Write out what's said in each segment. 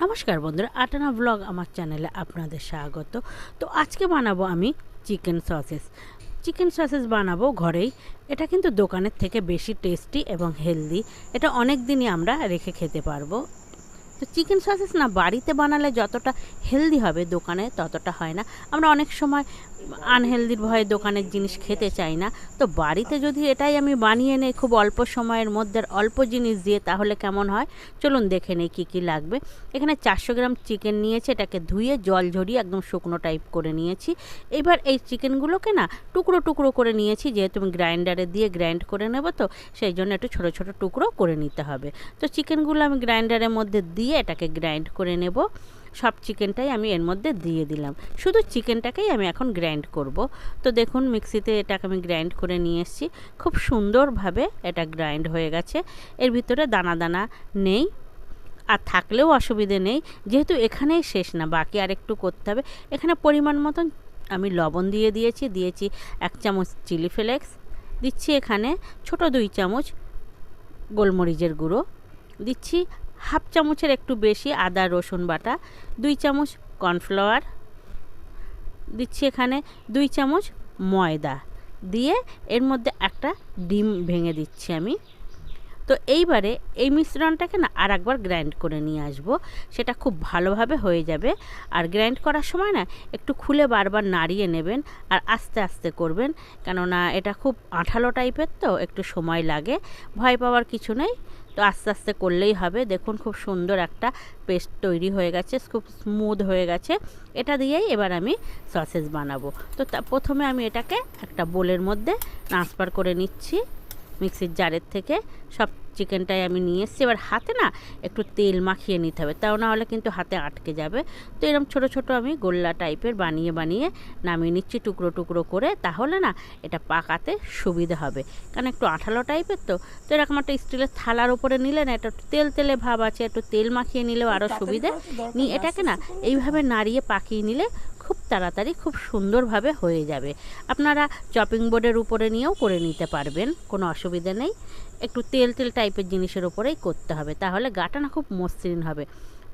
নমস্কার বন্ধুরা, আটানা ব্লগ আমার চ্যানেলে আপনাদের স্বাগত। তো আজকে বানাবো আমি চিকেন সসেস বানাবো ঘরেই। এটা কিন্তু দোকানের থেকে বেশি টেস্টি এবং হেলদি। এটা অনেক দিনই আমরা রেখে খেতে পারবো। তো চিকেন সসেস না বাড়িতে বানালে যতটা হেলদি হবে দোকানে ততটা হয় না। আমরা অনেক সময় আনহেলদির ভয়ে দোকানের জিনিস খেতে চাই না। তো বাড়িতে যদি এটাই আমি বানিয়ে নেই খুব অল্প সময়ের মধ্যে অল্প জিনিস দিয়ে, তাহলে কেমন হয় চলুন দেখে নেই কী কী লাগবে। এখানে 400 গ্রাম চিকেন নিয়েছি, এটাকে ধুয়ে জল ঝরিয়ে একদম শুকনো টাইপ করে নিয়েছি। এবার এই চিকেনগুলোকে না টুকরো টুকরো করে নিয়েছি, যেহেতু আমি গ্রাইন্ডারে দিয়ে গ্রাইন্ড করে নেব, তো সেই জন্য একটু ছোটো ছোটো টুকরো করে নিতে হবে। তো চিকেনগুলো আমি গ্রাইন্ডারের মধ্যে দিয়ে এটাকে গ্রাইন্ড করে নেব। সব চিকেনটাই আমি এর মধ্যে দিয়ে দিলাম, শুধু চিকেনটাকেই আমি এখন গ্রাইন্ড করব। তো দেখুন মিক্সিতে এটাকে আমি গ্রাইন্ড করে নিয়ে এসেছি, খুব সুন্দরভাবে এটা গ্রাইন্ড হয়ে গেছে। এর ভিতরে দানা দানা নেই, আর থাকলেও অসুবিধে নেই, যেহেতু এখানেই শেষ না, বাকি আর একটু করতে হবে। এখানে পরিমাণ মতন আমি লবণ দিয়েছি 1 চামচ চিলি ফ্লেক্স দিচ্ছি, এখানে ছোট 2 চামচ গোলমরিচের গুঁড়ো দিচ্ছি, হাফ চামচের একটু বেশি আদা রসুন বাটা, 2 চামচ কর্নফ্লাওয়ার দিচ্ছি, এখানে 2 চামচ ময়দা দিয়ে এর মধ্যে একটা ডিম ভেঙে দিচ্ছি আমি। তো এইবারে এই মিশ্রণটাকে না আর একবার গ্রাইন্ড করে নিয়ে আসবো, সেটা খুব ভালোভাবে হয়ে যাবে। আর গ্রাইন্ড করার সময় না একটু খুলে বারবার নাড়িয়ে নেবেন, আর আস্তে আস্তে করবেন, কেননা এটা খুব আঠালো টাইপের, তো একটু সময় লাগে। ভয় পাওয়ার কিছু নেই, তো আস্তে আস্তে করলেই হবে। দেখুন খুব সুন্দর একটা পেস্ট তৈরি হয়ে গেছে, খুব স্মুথ হয়ে গেছে। এটা দিয়েই এবার আমি সসেস বানাবো। তো প্রথমে আমি এটাকে একটা বোলের মধ্যে ট্রান্সফার করে নিচ্ছি মিক্সির জারের থেকে। সব চিকেনটাই আমি নিয়ে এসেছি। এবার হাতে না একটু তেল মাখিয়ে নিতে হবে, তাও না হলে কিন্তু হাতে আটকে যাবে। তো এরকম ছোট ছোট আমি গোল্লা টাইপের বানিয়ে বানিয়ে নামিয়ে নিচ্ছি টুকরো টুকরো করে, তাহলে না এটা পাকাতে সুবিধা হবে, কারণ একটু আঠালো টাইপের। তো এরকম একটা স্টিলের থালার উপরে নিলে না এটা তেল তেলে ভাব আছে, একটু তেল মাখিয়ে নিলেও আরও সুবিধে। নিয়ে এটাকে না এইভাবে নাড়িয়ে পাকিয়ে নিলে খুব তাড়াতাড়ি খুব সুন্দরভাবে হয়ে যাবে। আপনারা চপিং বোর্ডের উপরে নিয়েও করে নিতে পারবেন, কোনো অসুবিধা নেই। একটু তেল তেল টাইপের জিনিসের ওপরেই করতে হবে, তাহলে গাটা না খুব মসৃণ হবে।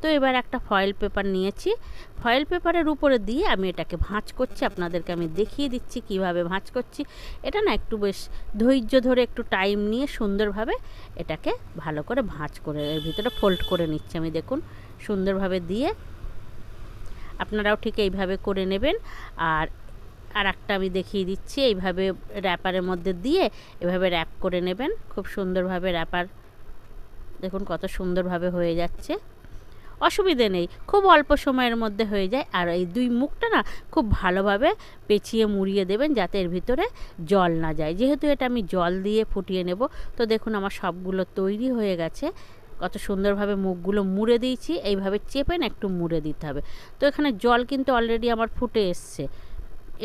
তো এবার একটা ফয়েল পেপার নিয়েছি, ফয়েল পেপারের উপরে দিয়ে আমি এটাকে ভাঁজ করছি। আপনাদেরকে আমি দেখিয়ে দিচ্ছি কিভাবে ভাঁজ করছি। এটা না একটু বেশ ধৈর্য ধরে একটু টাইম নিয়ে সুন্দরভাবে এটাকে ভালো করে ভাঁজ করে এর ভিতরে ফোল্ড করে নিচ্ছি আমি। দেখুন সুন্দরভাবে দিয়ে আপনারাও ঠিক এইভাবে করে নেবেন। আর একটা আমি দেখিয়ে দিচ্ছি, এইভাবে র্যাপারের মধ্যে দিয়ে এভাবে র্যাপ করে নেবেন খুব সুন্দরভাবে। র্যাপার দেখুন কত সুন্দরভাবে হয়ে যাচ্ছে, অসুবিধে নেই, খুব অল্প সময়ের মধ্যে হয়ে যায়। আর এই 2 মুখটা না খুব ভালোভাবে পেঁচিয়ে মুড়িয়ে দেবেন, যাতে এর ভিতরে জল না যায়, যেহেতু এটা আমি জল দিয়ে ফুটিয়ে নেব। তো দেখুন আমার সবগুলো তৈরি হয়ে গেছে, কত সুন্দরভাবে মুখগুলো মুড়ে দিয়েছি। এইভাবে চেপে না একটু মুড়ে দিতে হবে। তো এখানে জল কিন্তু অলরেডি আমার ফুটে এসছে,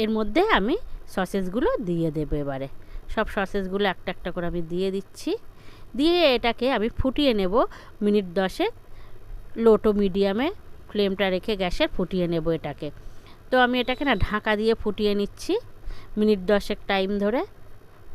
এর মধ্যে আমি সসেসগুলো দিয়ে দেবো। এবারে সব সসেসগুলো একটা একটা করে আমি দিয়ে দিচ্ছি, দিয়ে এটাকে আমি ফুটিয়ে নেব মিনিট 10 লো টু মিডিয়ামে ফ্লেমটা রেখে গ্যাসের ফুটিয়ে নেব এটাকে। তো আমি এটাকে না ঢাকা দিয়ে ফুটিয়ে নিচ্ছি মিনিট 10 টাইম ধরে।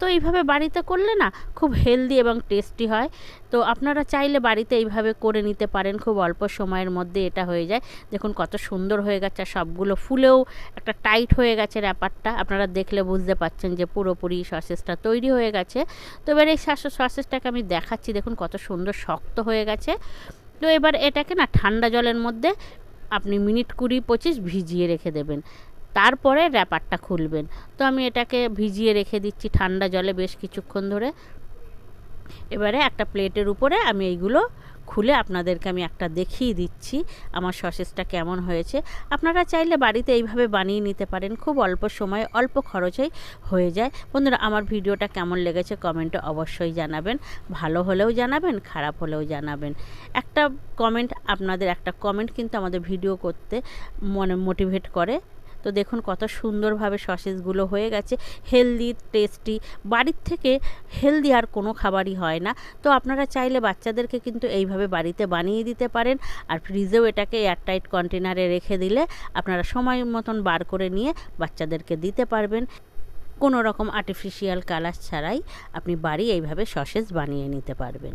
তো এইভাবে বাড়িতে করলে না খুব হেলদি এবং টেস্টি হয়। তো আপনারা চাইলে বাড়িতে এইভাবে করে নিতে পারেন, খুব অল্প সময়ের মধ্যে এটা হয়ে যায়। দেখুন কত সুন্দর হয়ে গেছে, সবগুলো ফুলেও একটা টাইট হয়ে গেছে র্যাপারটা। আপনারা দেখলে বুঝতে পারছেন যে পুরোপুরি সসেসটা তৈরি হয়ে গেছে। তো এবার এই সসেসটাকে আমি দেখাচ্ছি, দেখুন কত সুন্দর শক্ত হয়ে গেছে। তো এবার এটাকে না ঠান্ডা জলের মধ্যে আপনি মিনিট 20-25 ভিজিয়ে রেখে দেবেন, তারপরে র্যাপারটা খুলবেন। তো আমি এটাকে ভিজিয়ে রেখে দিচ্ছি ঠান্ডা জলে বেশ কিছুক্ষণ ধরে। এবারে একটা প্লেটের উপরে আমি এইগুলো খুলে আপনাদেরকে আমি একটা দেখিয়ে দিচ্ছি আমার সসেসটা কেমন হয়েছে। আপনারা চাইলে বাড়িতে এইভাবে বানিয়ে নিতে পারেন, খুব অল্প সময়ে অল্প খরচেই হয়ে যায়। বন্ধুরা আমার ভিডিওটা কেমন লেগেছে কমেন্টে অবশ্যই জানাবেন, ভালো হলেও জানাবেন, খারাপ হলেও জানাবেন। আপনাদের একটা কমেন্ট কিন্তু আমাদের ভিডিও করতে মোটিভেট করে। তো দেখুন কত সুন্দরভাবে সসেসগুলো হয়ে গেছে, হেলদি টেস্টি। বাড়ির থেকে হেলদি আর কোনো খাবারই হয় না। তো আপনারা চাইলে বাচ্চাদেরকে কিন্তু এইভাবে বাড়িতে বানিয়ে দিতে পারেন, আর ফ্রিজেও এটাকে এয়ারটাইট কন্টেনারে রেখে দিলে আপনারা সময় মতন বার করে নিয়ে বাচ্চাদেরকে দিতে পারবেন। কোনো রকম আর্টিফিশিয়াল কালার ছাড়াই আপনি এইভাবে সসেস বানিয়ে নিতে পারবেন।